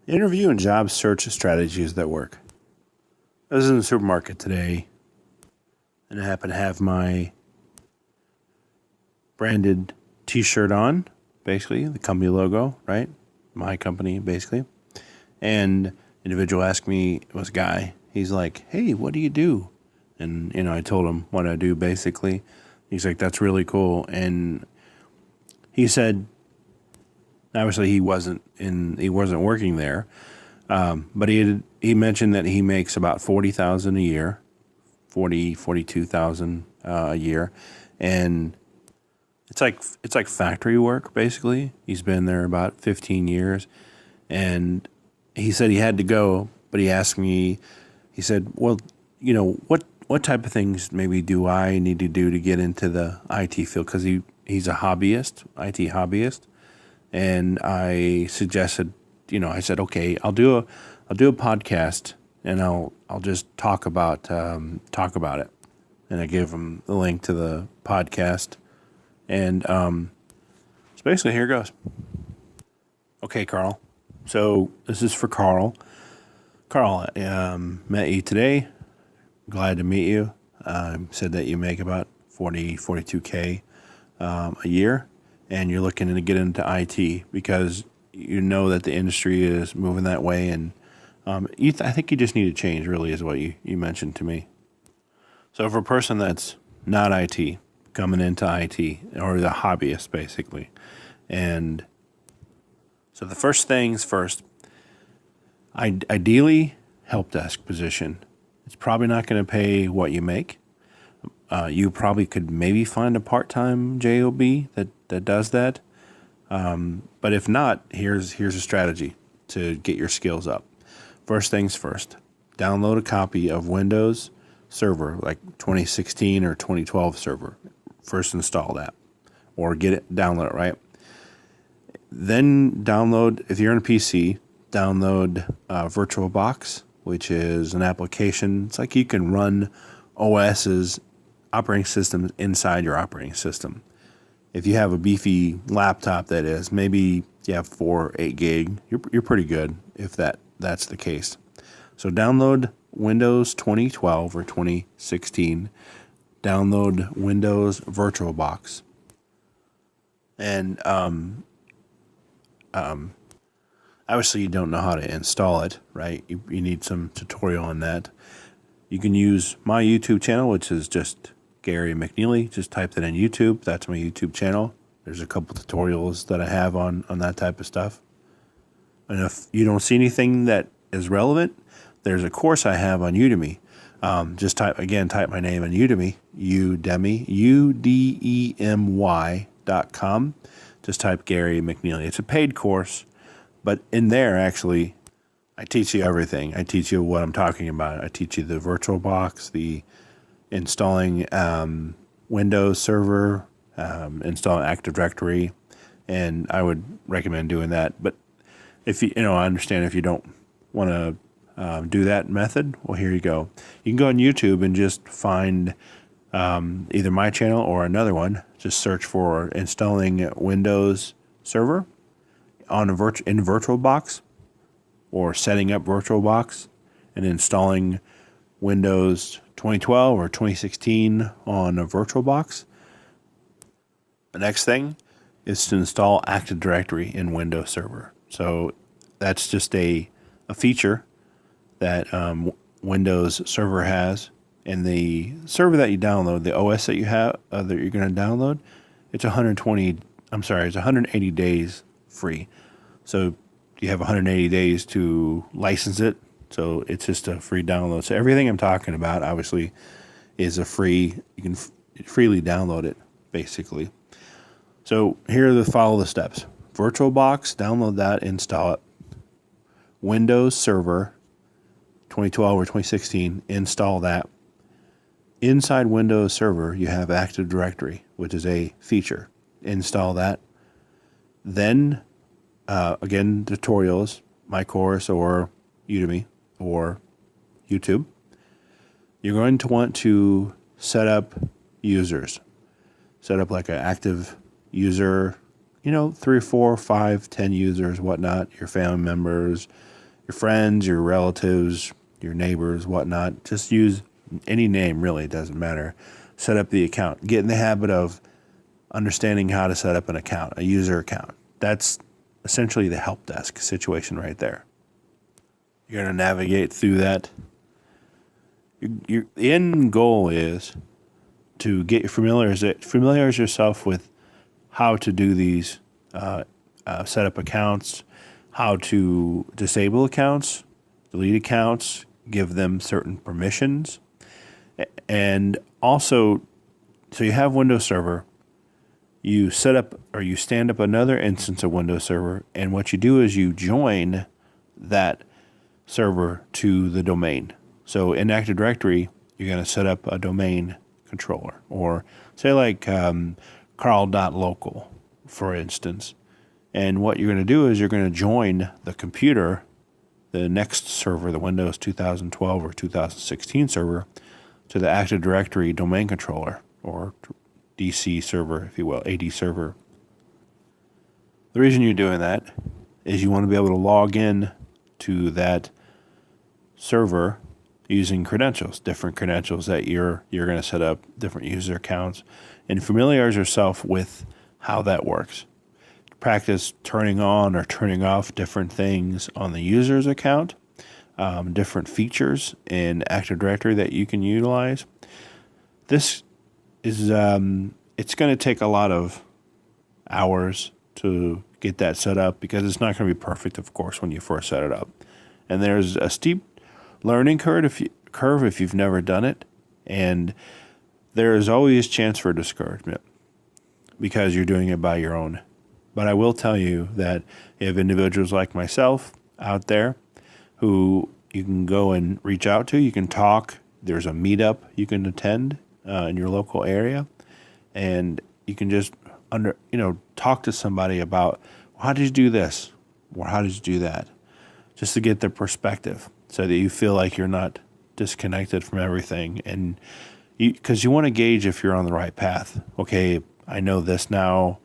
Interview and job search strategies that work. I was in the supermarket today and I happened to have my branded t-shirt on, basically, the company logo, right? My company, basically. And individual asked me, it was a guy, he's like, hey, what do you do? And, I told him what I do, basically. He's like, that's really cool. And he said, obviously he wasn't working there, but he mentioned that he makes about 40,000 a year, 42,000 a year, and it's like factory work basically. He's been there about 15 years, and he said he had to go, but he asked me. He said, "Well, what type of things maybe do I need to do to get into the IT field?" Because he's a hobbyist, IT hobbyist. And I suggested, I said, okay, I'll do a podcast, and I'll just talk about it. And I gave him the link to the podcast, and so basically here goes. Okay, Carl. So this is for Carl. Carl, met you today. Glad to meet you. Said that you make about 42K a year. And you're looking to get into IT because you know that the industry is moving that way, and I think you just need to change, really, is what you mentioned to me. So for a person that's not IT, coming into IT, or the hobbyist, basically, and so the first things first, ideally, help desk position. It's probably not going to pay what you make. You probably could maybe find a part-time job that does that. But if not, here's a strategy to get your skills up. First things first, download a copy of Windows Server, like 2016 or 2012 server. First install that, or download it, right? Then download, if you're on a PC, download VirtualBox, which is an application. It's like you can run OS's operating systems inside your operating system. If you have a beefy laptop, that is, maybe you have 4 or 8 gig, you're pretty good if that's the case. So download Windows 2012 or 2016, download Windows VirtualBox, and obviously you don't know how to install it, right? You need some tutorial on that. You can use my YouTube channel, which is just Gary McNeely. Just type that in YouTube. That's my YouTube channel. There's a couple tutorials that I have on that type of stuff. And if you don't see anything that is relevant, there's a course I have on Udemy. Just type my name in Udemy, udemy.com. Just type Gary McNeely. It's a paid course, but in there, actually, I teach you everything. I teach you what I'm talking about. I teach you the VirtualBox, the installing Windows Server, installing Active Directory, and I would recommend doing that. But if I understand if you don't want to do that method, well, here you go. You can go on YouTube and just find either my channel or another one. Just search for installing Windows Server in VirtualBox, or setting up VirtualBox and installing Windows 2012 or 2016 on a VirtualBox. The next thing is to install Active Directory in Windows Server. So that's just a feature that Windows Server has. And the server that you download, the OS that you have that you're going to download, it's 180 days free. So you have 180 days to license it. So it's just a free download. So everything I'm talking about, obviously, is you can freely download it, basically. So here are follow the steps. VirtualBox, download that, install it. Windows Server 2012 or 2016, install that. Inside Windows Server, you have Active Directory, which is a feature. Install that. Then, again, tutorials, my course or Udemy or YouTube. You're going to want to set up users. Set up like an active user, 3, 4, 5, 10 users, whatnot, your family members, your friends, your relatives, your neighbors, whatnot. Just use any name, really, it doesn't matter. Set up the account. Get in the habit of understanding how to set up an account, a user account. That's essentially the help desk situation right there. You're going to navigate through that. The end goal is to get familiarize yourself with how to do these, set up accounts, how to disable accounts, delete accounts, give them certain permissions, and also, so you have Windows Server, you set up or you stand up another instance of Windows Server, and what you do is you join that server to the domain. So in Active Directory, you're going to set up a domain controller, or say like carl.local, for instance. And what you're going to do is you're going to join the computer, the next server, the Windows 2012 or 2016 server, to the Active Directory domain controller, or DC server, if you will, AD server. The reason you're doing that is you want to be able to log in to that server using credentials, different credentials that you're going to set up, different user accounts, and familiarize yourself with how that works. Practice turning on or turning off different things on the user's account, different features in Active Directory that you can utilize. This is it's going to take a lot of hours to get that set up, because it's not going to be perfect, of course, when you first set it up. And there's a steep learning curve if you've never done it, and there is always chance for discouragement because you're doing it by your own. But I will tell you that you have individuals like myself out there who you can go and reach out to. You can talk. There's a meetup you can attend in your local area, and you can just talk to somebody about, well, how did you do this, or how did you do that, just to get their perspective, so that you feel like you're not disconnected from everything, and because you want to gauge if you're on the right path. Okay, I know this now,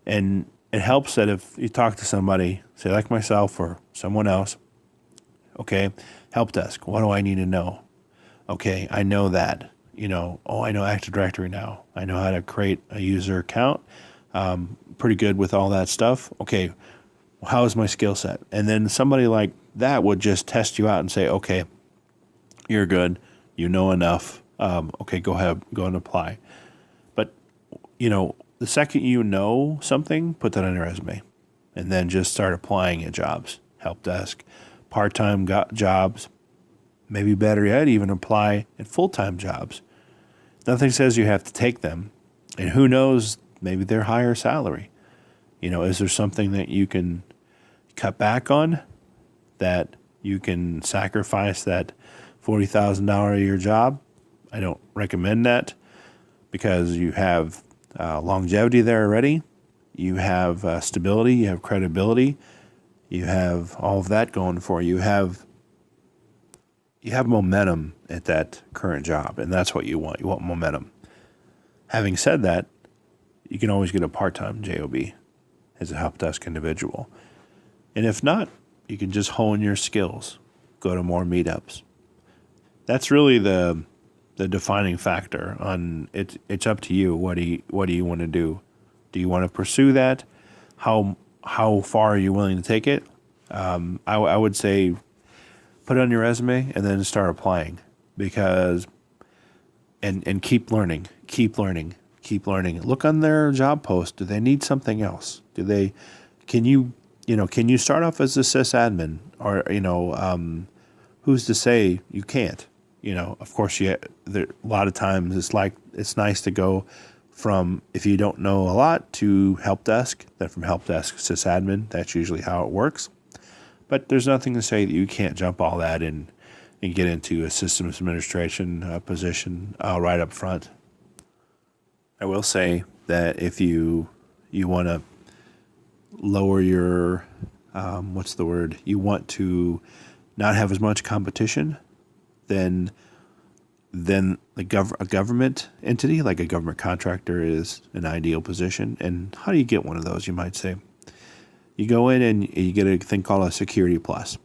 and it helps that if you talk to somebody, say like myself or someone else, okay, help desk, what do I need to know? Okay, I know that. I know Active Directory now. I know how to create a user account. Pretty good with all that stuff. Okay, how is my skill set? And then somebody like that would just test you out and say, okay, you're good. You know enough. Okay, go ahead, go and apply. But, the second you know something, put that on your resume, and then just start applying at jobs, help desk, part-time jobs, maybe better yet, even apply at full-time jobs. Nothing says you have to take them, and who knows, maybe they're higher salary. Is there something that you can cut back on, that you can sacrifice that $40,000 a year job? I don't recommend that, because you have longevity there already. You have stability. You have credibility. You have all of that going for you. You have momentum at that current job, and that's what you want. You want momentum. Having said that, you can always get a part-time job as a help desk individual. And if not, you can just hone your skills, go to more meetups. That's really the defining factor on it. It's up to you. What do you want to do? Do you want to pursue that? How far are you willing to take it? I would say put it on your resume and then start applying, because and keep learning. Look on their job post. Do they need something else? Can you start off as a sysadmin, or who's to say you can't? Of course, a lot of times it's nice to go from, if you don't know a lot, to help desk, then from help desk sysadmin. That's usually how it works. But there's nothing to say that you can't jump all that and get into a systems administration position right up front. I will say that if you want to lower your, you want to not have as much competition, then a government entity, like a government contractor, is an ideal position. And how do you get one of those, you might say? You go in and you get a thing called a Security Plus.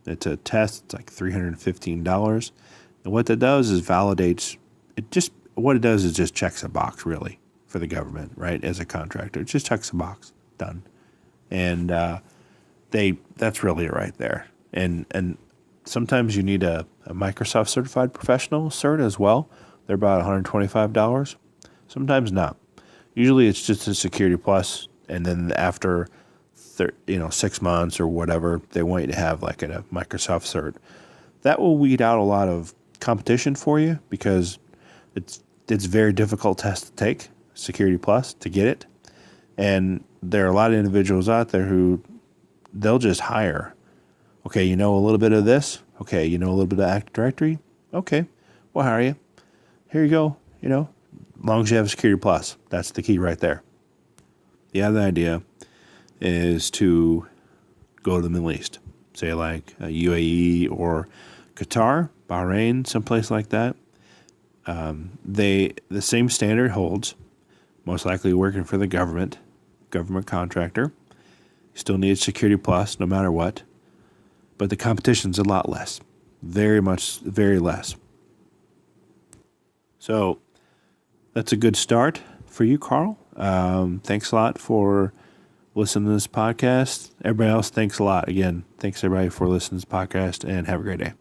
It's a test. It's like $315. And what that does is validates it. What it does is just checks a box, really, for the government, right? As a contractor, it just checks a box. Done. And that's really right there. And sometimes you need a Microsoft certified professional cert as well. They're about $125. Sometimes not. Usually it's just a Security Plus, and then after 6 months or whatever, they want you to have like a Microsoft cert. That will weed out a lot of competition for you because it's a very difficult test to take, Security Plus, to get it. And there are a lot of individuals out there who they'll just hire. Okay, you know a little bit of this. Okay, you know a little bit of Active Directory. Okay, we'll hire you. Here you go. As long as you have Security Plus, that's the key right there. The other idea is to go to the Middle East, say like UAE or Qatar, Bahrain, someplace like that. The same standard holds. Most likely working for the government contractor. You still need Security Plus no matter what. But the competition's a lot less. Very less. So that's a good start for you, Carl. Thanks a lot for listening to this podcast. Everybody else, thanks a lot. Again, thanks everybody for listening to this podcast, and have a great day.